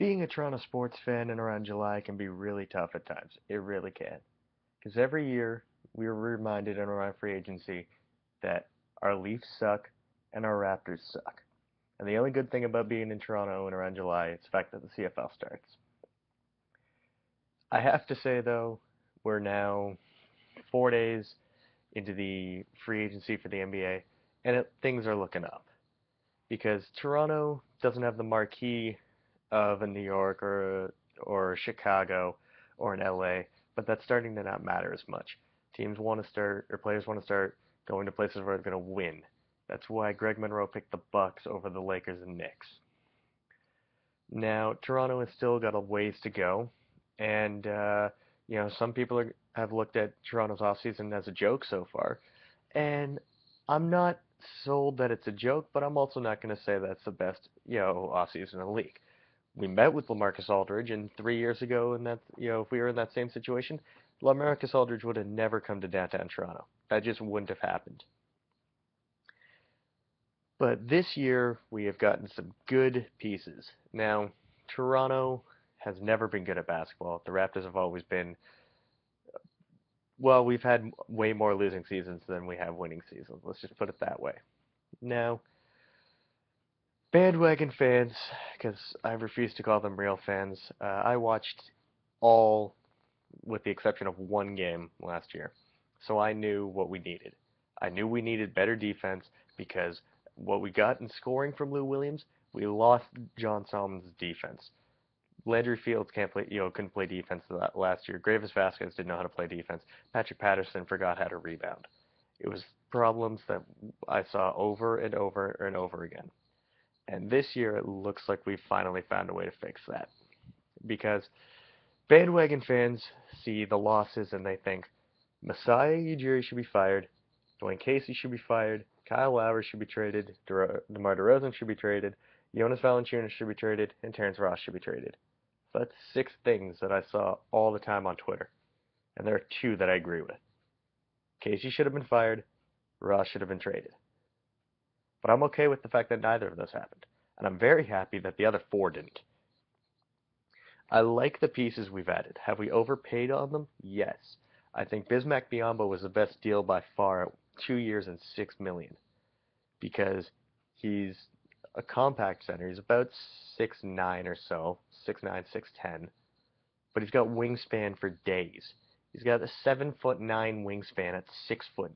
Being a Toronto sports fan in around July can be really tough at times. It really can. Because every year we're reminded in around free agency that our Leafs suck and our Raptors suck. And the only good thing about being in Toronto in around July is the fact that the CFL starts. I have to say though, we're now 4 days into the free agency for the NBA, and things are looking up because Toronto doesn't have the marquee of a New York or Chicago or an LA, but that's starting to not matter as much. Teams want to start or players want to start going to places where they're going to win. That's why Greg Monroe picked the Bucks over the Lakers and Knicks. Now Toronto has still got a ways to go, and some people have looked at Toronto's offseason as a joke so far, and I'm not sold that it's a joke, but I'm also not going to say that's the best offseason in the league. We met with LaMarcus Aldridge, and 3 years ago, and that if we were in that same situation, LaMarcus Aldridge would have never come to downtown Toronto. That just wouldn't have happened. But this year, we have gotten some good pieces. Now, Toronto has never been good at basketball. The Raptors have always been, well, we've had way more losing seasons than we have winning seasons. Let's just put it that way. Now, bandwagon fans, because I refuse to call them real fans, I watched all, with the exception of one game last year. So I knew what we needed. I knew we needed better defense because what we got in scoring from Lou Williams, we lost John Solomon's defense. Landry Fields can't play, couldn't play defense last year. Gravis Vasquez didn't know how to play defense. Patrick Patterson forgot how to rebound. It was problems that I saw over and over and over again. And this year it looks like we've finally found a way to fix that. Because bandwagon fans see the losses and they think Masai Ujiri should be fired, Dwayne Casey should be fired, Kyle Lowry should be traded, DeMar DeRozan should be traded, Jonas Valanciunas should be traded, and Terrence Ross should be traded. So that's 6 things that I saw all the time on Twitter. And there are 2 that I agree with. Casey should have been fired, Ross should have been traded. But I'm okay with the fact that neither of those happened. And I'm very happy that the other 4 didn't. I like the pieces we've added. Have we overpaid on them? Yes. I think Bismack Biyombo was the best deal by far at 2 years and $6 million because he's a compact center. He's about 6'9" or so, 6'9", 6'10", but he's got wingspan for days. He's got a 7'9" wingspan at 6'9".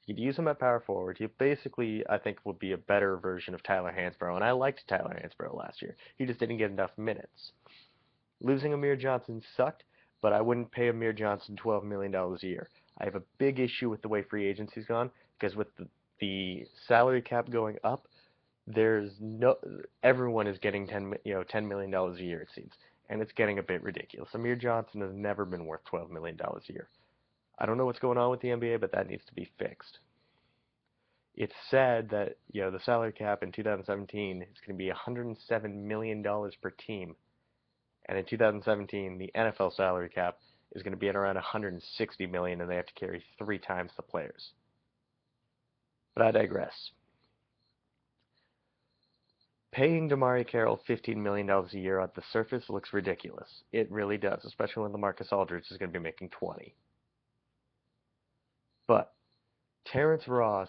You could use him at power forward. He basically, I think, would be a better version of Tyler Hansbrough, and I liked Tyler Hansbrough last year. He just didn't get enough minutes. Losing Amir Johnson sucked, but I wouldn't pay Amir Johnson $12 million a year. I have a big issue with the way free agency's gone, because with the salary cap going up, everyone is getting $10 million a year, it seems, and it's getting a bit ridiculous. Amir Johnson has never been worth $12 million a year. I don't know what's going on with the NBA, but that needs to be fixed. It's sad that the salary cap in 2017 is going to be $107 million per team, and in 2017 the NFL salary cap is going to be at around $160 million, and they have to carry 3 times the players. But I digress. Paying DeMarre Carroll $15 million a year on the surface looks ridiculous. It really does, especially when LaMarcus Aldridge is going to be making 20. But Terrence Ross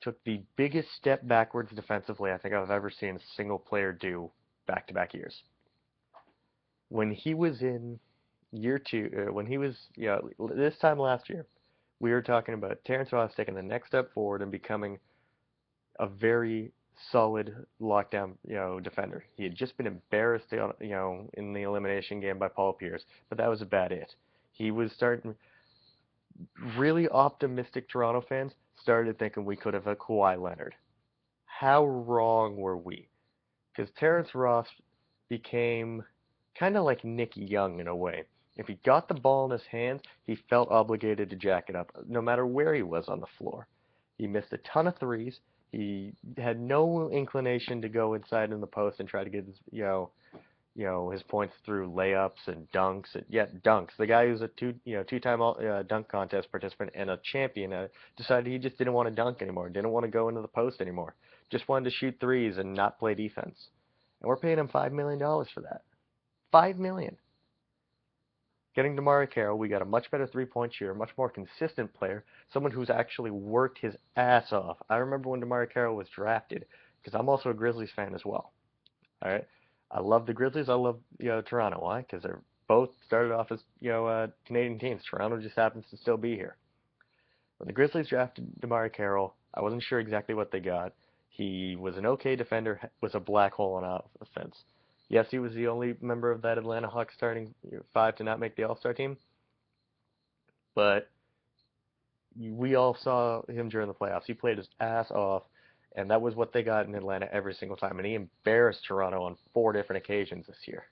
took the biggest step backwards defensively I think I've ever seen a single player do back-to-back years. When he was in year 2, when he was, this time last year, we were talking about Terrence Ross taking the next step forward and becoming a very solid lockdown, defender. He had just been embarrassed, in the elimination game by Paul Pierce, but that was about it. He was starting. Really optimistic Toronto fans started thinking we could have a Kawhi Leonard. How wrong were we? Because Terrence Ross became kind of like Nick Young in a way. If he got the ball in his hands, he felt obligated to jack it up, no matter where he was on the floor. He missed a ton of threes. He had no inclination to go inside in the post and try to get his, his points through layups and dunks. Dunks. The guy who's a two-time dunk contest participant and a champion decided he just didn't want to dunk anymore, didn't want to go into the post anymore, just wanted to shoot threes and not play defense. and we're paying him $5 million for that. $5 million. Getting DeMarre Carroll, we got a much better three-point shooter, much more consistent player, someone who's actually worked his ass off. I remember when DeMarre Carroll was drafted, because I'm also a Grizzlies fan as well. All right, I love the Grizzlies. I love Toronto. Why? Because they're both started off as Canadian teams. Toronto just happens to still be here. When the Grizzlies drafted DeMarre Carroll, I wasn't sure exactly what they got. He was an okay defender, was a black hole on offense. Yes, he was the only member of that Atlanta Hawks starting five to not make the All-Star team, but we all saw him during the playoffs. He played his ass off, and that was what they got in Atlanta every single time. And he embarrassed Toronto on 4 different occasions this year.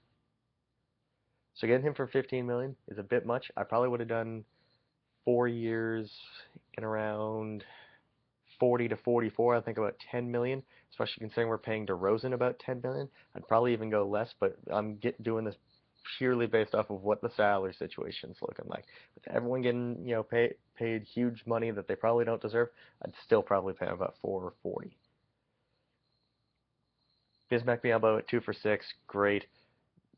So getting him for 15 million is a bit much. I probably would have done 4 years in around 40 to 44. I think about 10 million, especially considering we're paying DeRozan about 10 million. I'd probably even go less, but I'm doing this purely based off of what the salary situation's looking like. With everyone getting paid huge money that they probably don't deserve, I'd still probably pay about 4 or 40. Bismack Biyombo at 2 for 6, great.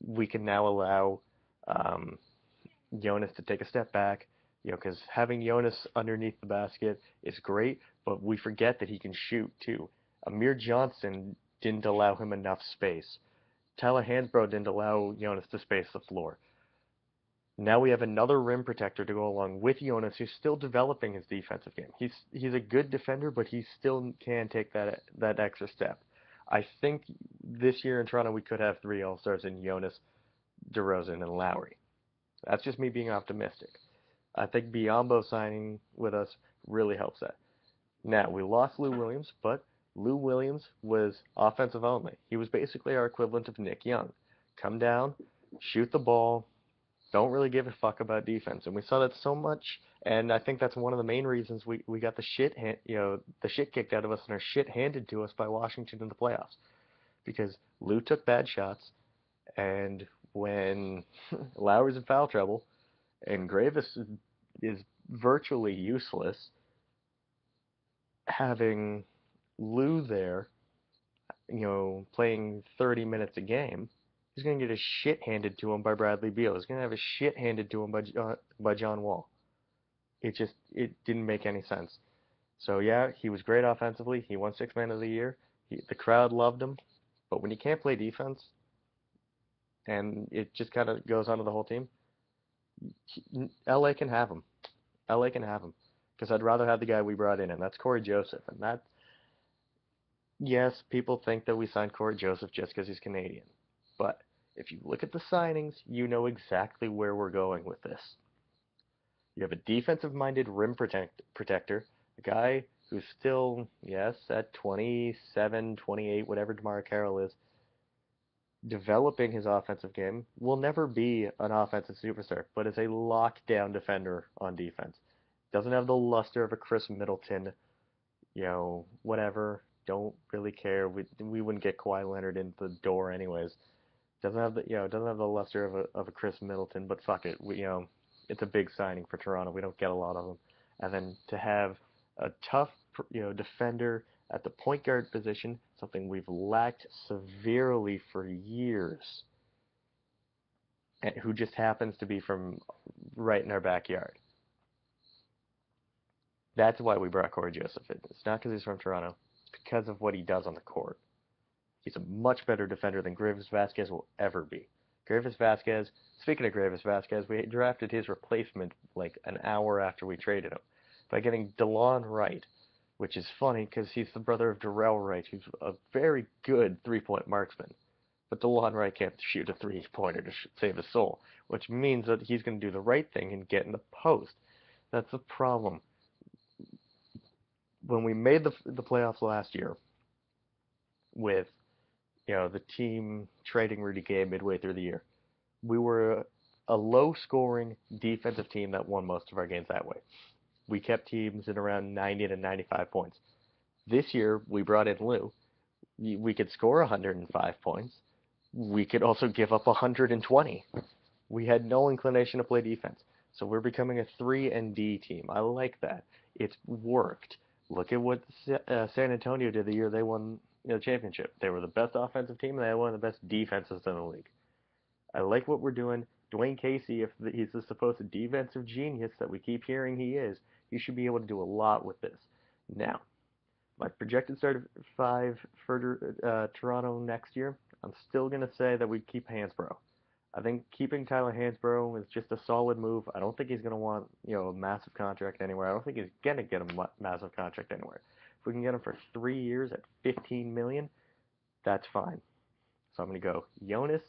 We can now allow um, Jonas to take a step back, because having Jonas underneath the basket is great, but we forget that he can shoot too. Amir Johnson didn't allow him enough space. Tyler Hansbrough didn't allow Jonas to space the floor. Now we have another rim protector to go along with Jonas, who's still developing his defensive game. He's a good defender, but he still can take that extra step. I think this year in Toronto we could have 3 All-Stars in Jonas, DeRozan, and Lowry. That's just me being optimistic. I think Biyombo signing with us really helps that. Now, we lost Lou Williams, but Lou Williams was offensive only. He was basically our equivalent of Nick Young. Come down, shoot the ball, don't really give a fuck about defense. And we saw that so much, and I think that's one of the main reasons we got the shit kicked out of us and our shit handed to us by Washington in the playoffs. Because Lou took bad shots, and when Lowry's in foul trouble, and Gravis is virtually useless, having Lou there, playing 30 minutes a game, he's going to get his shit handed to him by Bradley Beal. He's going to have his shit handed to him by John Wall. It didn't make any sense. So yeah, he was great offensively. He won Sixth Man of the Year. The crowd loved him. But when you can't play defense, and it just kind of goes onto the whole team, LA can have him. LA can have him. Because I'd rather have the guy we brought in, and that's Corey Joseph. And that, yes, people think that we signed Corey Joseph just because he's Canadian. But if you look at the signings, you know exactly where we're going with this. You have a defensive-minded rim protector, a guy who's still, yes, at 27, 28, whatever DeMarre Carroll is, developing his offensive game, will never be an offensive superstar, but is a lockdown defender on defense. Doesn't have the luster of a Chris Middleton, whatever. Don't really care. We wouldn't get Kawhi Leonard in the door anyways. Doesn't have the luster of a Chris Middleton, but fuck it. It's a big signing for Toronto. We don't get a lot of them. And then to have a tough, defender at the point guard position, something we've lacked severely for years, and who just happens to be from right in our backyard. That's why we brought Corey Joseph in. It's not because he's from Toronto. It's because of what he does on the court. He's a much better defender than Gravis Vasquez will ever be. Gravis Vasquez, speaking of Gravis Vasquez, we drafted his replacement like an hour after we traded him by getting DeLon Wright, which is funny because he's the brother of Darrell Wright, who's a very good three-point marksman. But DeLon Wright can't shoot a three-pointer to save his soul, which means that he's going to do the right thing and get in the post. That's the problem. When we made the playoffs last year with the team trading Rudy Gay midway through the year, we were a low-scoring defensive team that won most of our games that way. We kept teams in around 90 to 95 points. This year, we brought in Lou. We could score 105 points. We could also give up 120. We had no inclination to play defense. So we're becoming a 3-and-D team. I like that. It's worked. Look at what San Antonio did the year they won championship. They were the best offensive team, and they had one of the best defenses in the league. I like what we're doing. Dwayne Casey, if he's the supposed defensive genius that we keep hearing he is, he should be able to do a lot with this. Now, my projected start of 5 for Toronto next year, I'm still going to say that we keep Hansbrough. I think keeping Tyler Hansbrough is just a solid move. I don't think he's going to want, a massive contract anywhere. I don't think he's going to get a massive contract anywhere. If we can get him for 3 years at $15 million, that's fine. So I'm going to go Jonas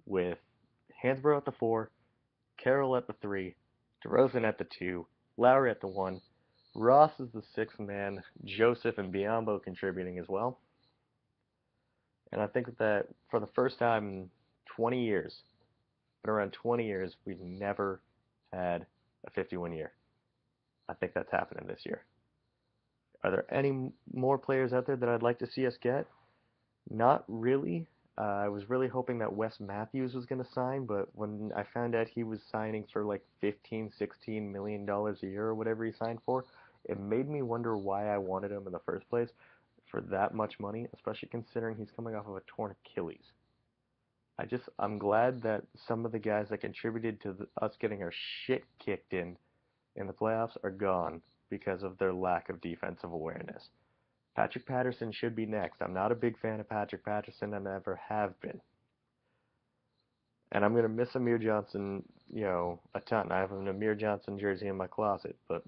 with Hansbrough at the 4, Carroll at the 3, DeRozan at the 2, Lowry at the 1, Ross is the 6th man, Joseph and Biombo contributing as well. And I think that for the first time in 20 years, been around 20 years, we've never had a 51 year. I think that's happening this year. Are there any more players out there that I'd like to see us get? Not really. I was really hoping that Wes Matthews was going to sign, but when I found out he was signing for like $15-16 million a year or whatever he signed for, it made me wonder why I wanted him in the first place for that much money, especially considering he's coming off of a torn Achilles. I'm glad that some of the guys that contributed to us getting our shit kicked in the playoffs are gone because of their lack of defensive awareness. Patrick Patterson should be next. I'm not a big fan of Patrick Patterson and never have been. And I'm going to miss Amir Johnson, a ton. I have an Amir Johnson jersey in my closet, but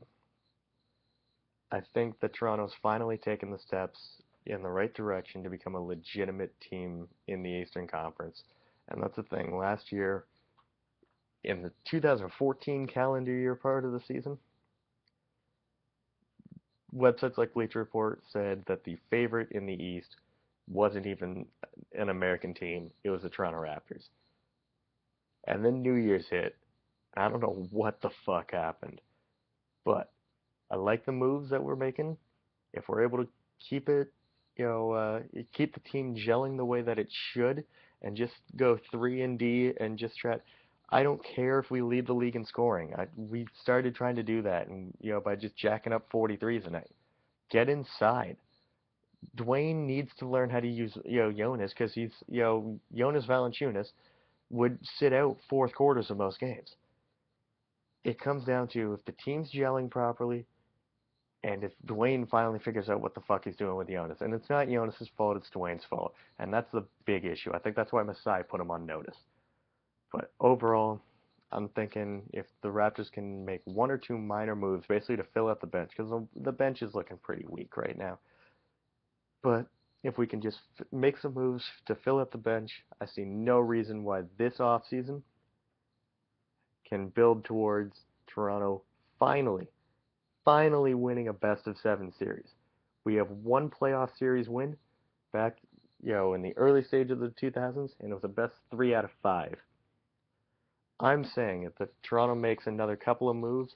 I think that Toronto's finally taken the steps in the right direction to become a legitimate team in the Eastern Conference. And that's the thing. Last year, in the 2014 calendar year part of the season, websites like Bleacher Report said that the favorite in the East wasn't even an American team. It was the Toronto Raptors. And then New Year's hit. I don't know what the fuck happened. But I like the moves that we're making. If we're able to keep it, keep the team gelling the way that it should and just go 3-and-D and just try. I don't care if we lead the league in scoring. We started trying to do that, and by just jacking up 43s a night. Get inside. Dwayne needs to learn how to use Jonas because he's Jonas Valanciunas would sit out fourth quarters of most games. It comes down to if the team's gelling properly, and if Dwayne finally figures out what the fuck he's doing with Jonas. And it's not Jonas's fault, it's Dwayne's fault. And that's the big issue. I think that's why Masai put him on notice. But overall, I'm thinking if the Raptors can make 1 or 2 minor moves, basically to fill out the bench, because the bench is looking pretty weak right now. But if we can just make some moves to fill out the bench, I see no reason why this offseason can build towards Toronto finally winning a best of 7 series. We have 1 playoff series win back, in the early stage of the 2000s, and it was a best 3 out of 5. I'm saying if Toronto makes another couple of moves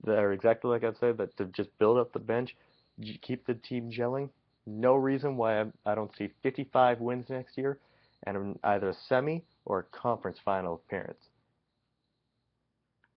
that are exactly like I said, that to just build up the bench, keep the team gelling, no reason why I don't see 55 wins next year and either a semi or a conference final appearance.